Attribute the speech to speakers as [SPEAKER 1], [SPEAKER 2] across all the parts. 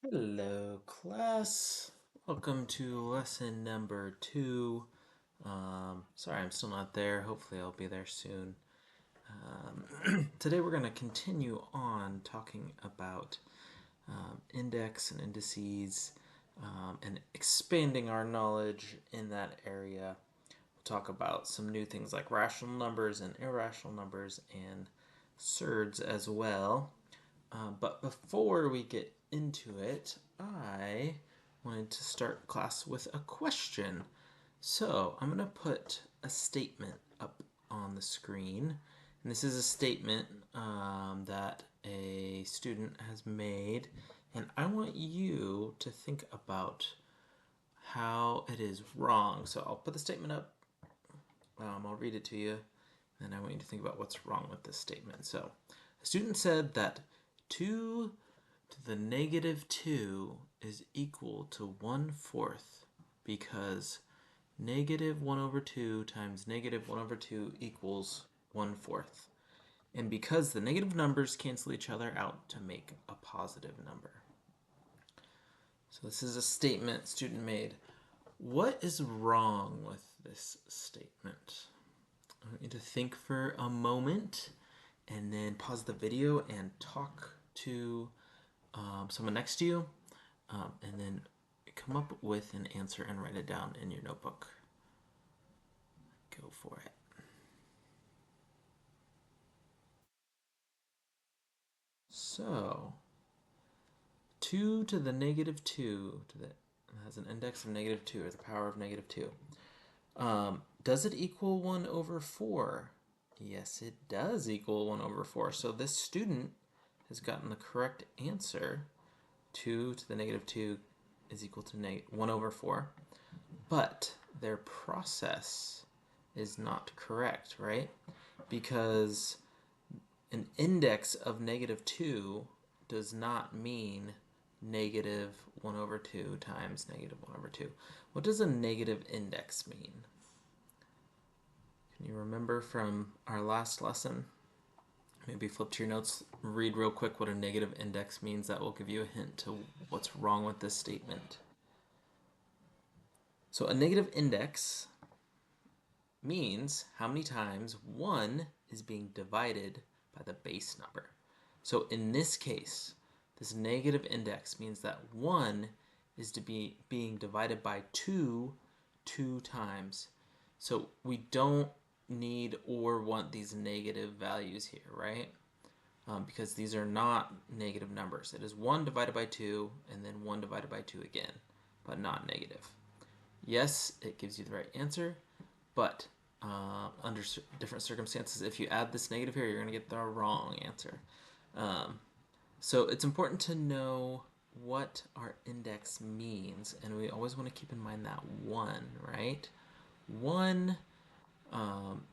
[SPEAKER 1] Hello, class. Welcome to lesson number 2. Sorry, I'm still not there. Hopefully, I'll be there soon. Today, we're going to continue on talking about index and indices and expanding our knowledge in that area. We'll talk about some new things like rational numbers and irrational numbers and surds as well. But before we get into it, I wanted to start class with a question. So I'm going to put a statement up on the screen. And this is a statement that a student has made. And I want you to think about how it is wrong. So I'll put the statement up. I'll read it to you. And I want you to think about what's wrong with this statement. So a student said that 2 to the negative 2 is equal to 1/4 because negative 1 over 2 times negative 1 over 2 equals 1/4. And because the negative numbers cancel each other out to make a positive number. So this is a statement student made. What is wrong with this statement? I want you to think for a moment and then pause the video and talk to someone next to you, and then come up with an answer and write it down in your notebook. Go for it. So, 2 to the negative 2 has an index of negative 2, or the power of negative 2. Does it equal 1 over 4? Yes, it does equal 1 over 4. So this student has gotten the correct answer. 2 to the negative 2 is equal to 1 over 4. But their process is not correct, right? Because an index of negative 2 does not mean negative 1 over 2 times negative 1 over 2. What does a negative index mean? Can you remember from our last lesson? Maybe flip to your notes, read real quick what a negative index means. That will give you a hint to what's wrong with this statement. So a negative index means how many times 1 is being divided by the base number. So in this case, this negative index means that 1 is to be being divided by 2 times. So we don't need or want these negative values here, right? Because these are not negative numbers. It is 1 divided by 2 and then 1 divided by 2 again, but not negative. Yes, it gives you the right answer, but under different circumstances, if you add this negative here, you're going to get the wrong answer. So it's important to know what our index means, and we always want to keep in mind that 1, right? 1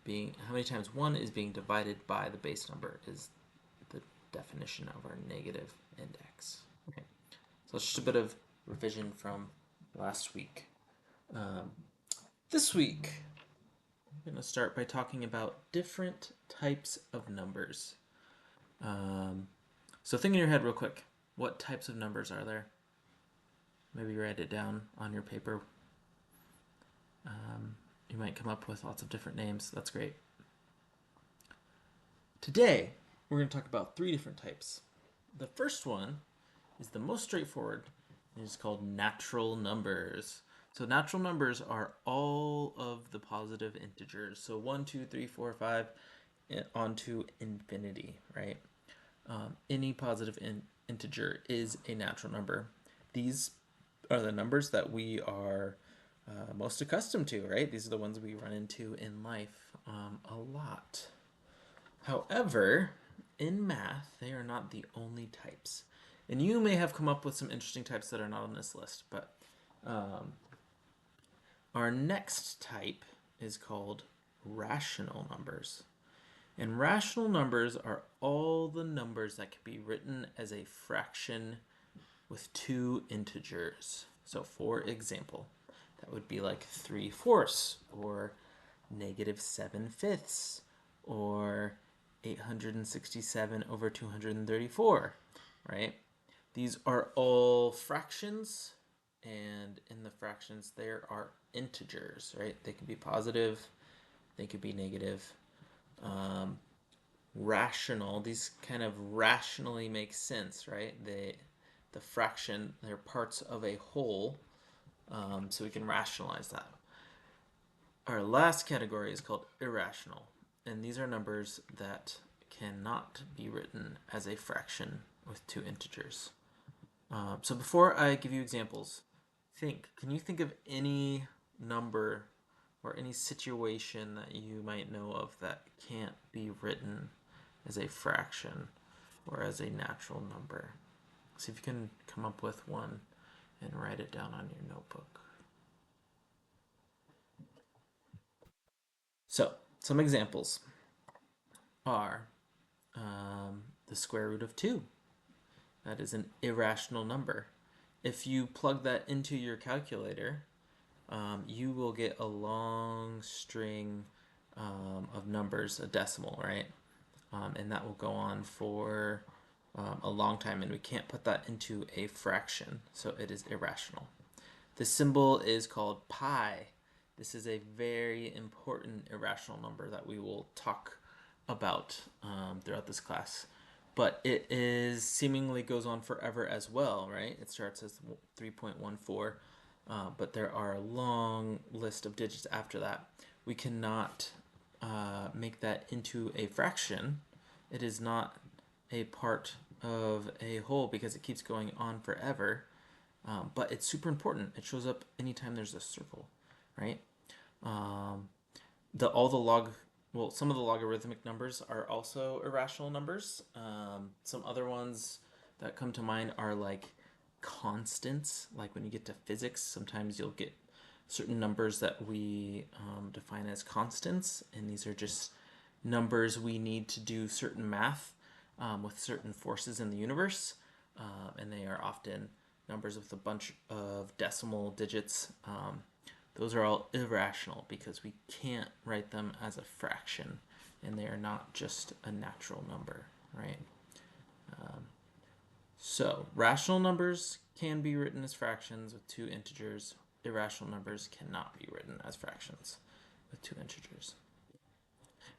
[SPEAKER 1] being, how many times 1 is being divided by the base number is the definition of our negative index. Okay, so it's just a bit of revision from last week. This week, we're going to start by talking about different types of numbers. So think in your head real quick. What types of numbers are there? Maybe write it down on your paper. You might come up with lots of different names. That's great. Today, we're going to talk about 3 different types. The first one is the most straightforward. It is called natural numbers. So natural numbers are all of the positive integers. So 1, 2, 3, 4, 5, on to infinity, right? Any positive integer is a natural number. These are the numbers that we are most accustomed to, right? These are the ones we run into in life a lot. However, in math, they are not the only types. And you may have come up with some interesting types that are not on this list, but our next type is called rational numbers. And rational numbers are all the numbers that can be written as a fraction with 2 integers. So for example, that would be like 3/4 or negative 7/5 or 867 over 234, right? These are all fractions, and in the fractions there are integers, right? They can be positive, they could be negative. Rational, these kind of rationally make sense, right? The fraction, they're parts of a whole, so we can rationalize that. Our last category is called irrational, and these are numbers that cannot be written as a fraction with two integers. So before I give you examples, can you think of any number or any situation that you might know of that can't be written as a fraction or as a natural number? See if you can come up with one and write it down on your notebook. So, some examples are the square root of 2. That is an irrational number. If you plug that into your calculator, you will get a long string of numbers, a decimal, right? And that will go on for a long time, and we can't put that into a fraction, so it is irrational. The symbol is called pi. This is a very important irrational number that we will talk about throughout this class. But it is seemingly goes on forever as well, right? It starts as 3.14, but there are a long list of digits after that. We cannot make that into a fraction. It is not a part of a whole because it keeps going on forever. But it's super important. It shows up anytime there's a circle, right? Some of the logarithmic numbers are also irrational numbers. Some other ones that come to mind are like constants. Like when you get to physics, sometimes you'll get certain numbers that we define as constants, and these are just numbers we need to do certain math with certain forces in the universe, and they are often numbers with a bunch of decimal digits. Those are all irrational because we can't write them as a fraction, and they are not just a natural number, right? So rational numbers can be written as fractions with two integers. Irrational numbers cannot be written as fractions with two integers.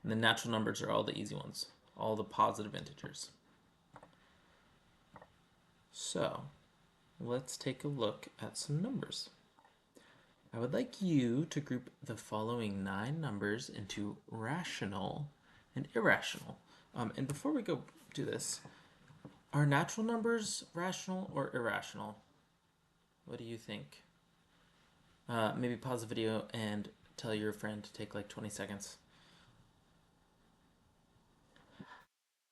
[SPEAKER 1] And the natural numbers are all the easy ones, all the positive integers. So let's take a look at some numbers. I would like you to group the following 9 numbers into rational and irrational. And before we go do this, are natural numbers rational or irrational? What do you think? Maybe pause the video and tell your friend to take like 20 seconds.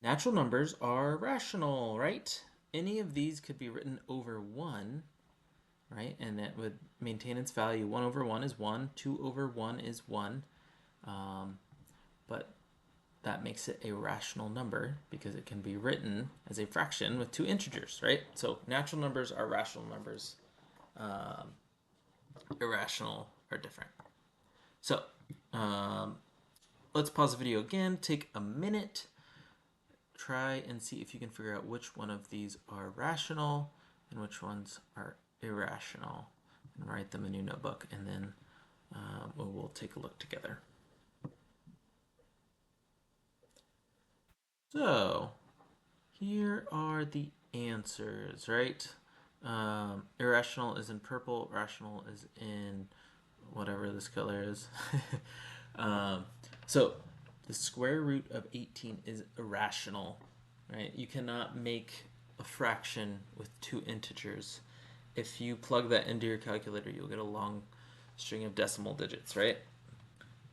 [SPEAKER 1] Natural numbers are rational, right? Any of these could be written over 1, right? And it would maintain its value. 1 over 1 is 1. 2 over 1 is 1. But that makes it a rational number because it can be written as a fraction with two integers, right? So natural numbers are rational numbers. Irrational are different. So let's pause the video again. Take a minute. Try and see if you can figure out which one of these are rational and which ones are irrational, and write them in your notebook, and then we'll take a look together. So here are the answers, right? Irrational is in purple, rational is in whatever this color is. So the square root of 18 is irrational, right? You cannot make a fraction with two integers. If you plug that into your calculator, you'll get a long string of decimal digits, right?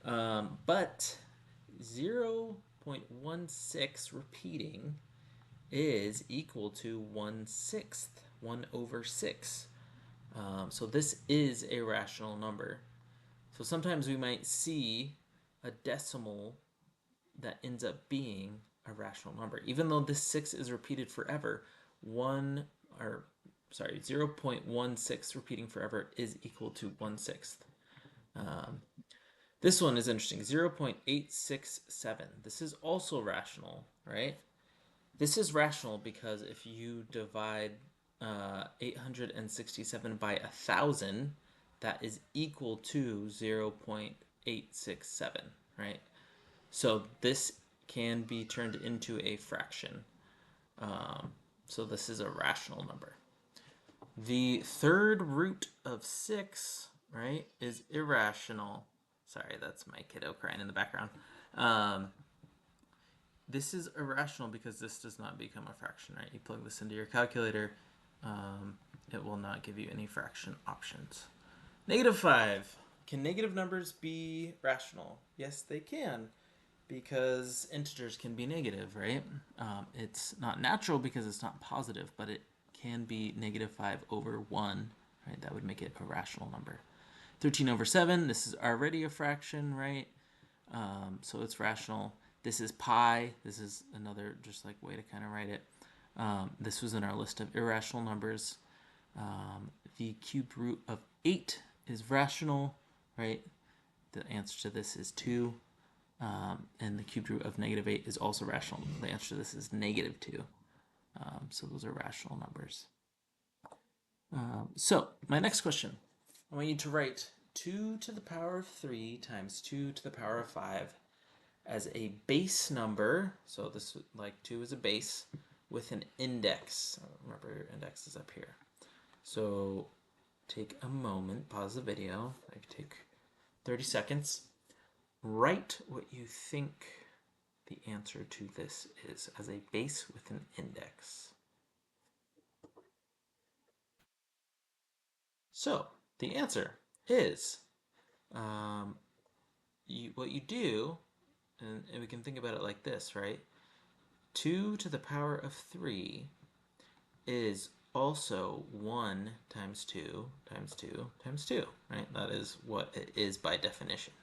[SPEAKER 1] But 0.16 repeating is equal to 1/6, 1 over 6. So this is a rational number. So sometimes we might see a decimal that ends up being a rational number. Even though this 6 is repeated forever, 0.16 repeating forever is equal to 1/6. This one is interesting, 0.867. This is also rational, right? This is rational because if you divide 867 by 1,000, that is equal to 0.867, right? So this can be turned into a fraction. So this is a rational number. The third root of 6, right, is irrational. Sorry, that's my kiddo crying in the background. This is irrational because this does not become a fraction, right? You plug this into your calculator, it will not give you any fraction options. -5. Can negative numbers be rational? Yes, they can, because integers can be negative, right? It's not natural because it's not positive, but it can be -5 over 1, right? That would make it a rational number. 13 over 7, this is already a fraction, right? So it's rational. This is pi. This is another just like way to kind of write it. This was in our list of irrational numbers. The cubed root of 8 is rational, right? The answer to this is 2. And the cubed root of -8 is also rational. The answer to this is -2. So those are rational numbers. So my next question, I want you to write 2 to the power of 3 times 2 to the power of 5 as a base number. So this, like 2 is a base with an index. Remember, your index is up here. So take a moment, pause the video, like take 30 seconds. Write what you think the answer to this is as a base with an index. So the answer is what you do, and we can think about it like this, right? 2 to the power of 3 is also 1 times 2 times 2 times 2, right? That is what it is by definition.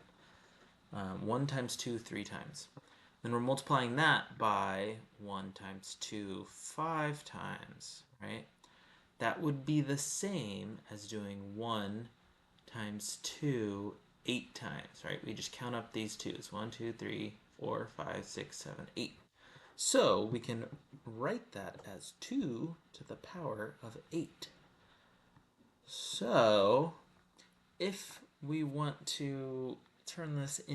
[SPEAKER 1] 1 times 2, 3 times. Then we're multiplying that by 1 times 2, 5 times, right? That would be the same as doing 1 times 2, 8 times, right? We just count up these 2's. 1, 2, 3, 4, 5, 6, 7, 8. So we can write that as 2 to the power of 8. So if we want to turn this into